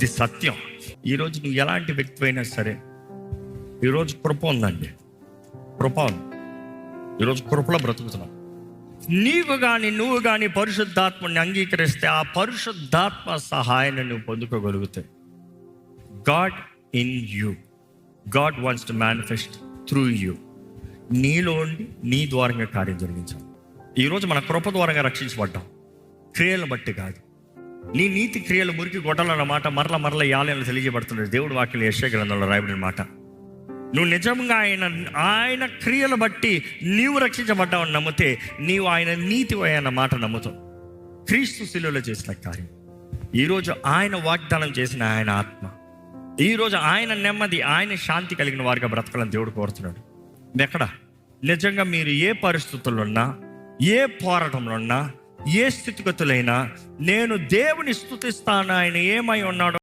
ఇది సత్యం. ఈరోజు నువ్వు ఎలాంటి వ్యక్తి అయినా సరే, ఈరోజు కృప ఉందండి. కృప ఉంది. ఈరోజు కృపలో బ్రతుకుతున్నావు. నువ్వు కానీ పరిశుద్ధాత్మని అంగీకరిస్తే ఆ పరిశుద్ధాత్మ సహాయాన్ని నువ్వు పొందుకోగలుగుతాయి. God in you, God wants to manifest through you. నీలో ఉండి నీ ద్వారంగా కార్యం జరిగించాలి. ఈరోజు మన కృప ద్వారంగా రక్షించబడ్డాం, క్రియలను బట్టి కాదు. నీ నీతి క్రియలు మురికి గొడ్డలన్న మాట మరల ఈ ఆలయంలో తెలియజేయబడుతుంది. దేవుడి వాక్యం యెషయా గ్రంథంలో రాయబడిన మాట. నువ్వు నిజంగా ఆయన క్రియలు బట్టి నీవు రక్షించబడ్డావని నమ్మితే నీవు ఆయన నీతి అన్న మాట నమ్ముతావు. క్రీస్తు శిలువలో చేసిన కార్యం, ఈరోజు ఆయన వాగ్దానం చేసిన ఆయన ఆత్మ, ఈరోజు ఆయన నెమ్మది, ఆయన శాంతి కలిగిన వారిగా బ్రతకాలని దేవుడు కోరుతున్నాడు. ఎక్కడ నిజంగా మీరు ఏ పరిస్థితుల్లో ఉన్నా, ఏ పోరాటంలో ఉన్నా, ఏ స్థితిగతులైనా నేను దేవుని స్తుతిస్తాను, ఆయన ఏమై ఉన్నాడో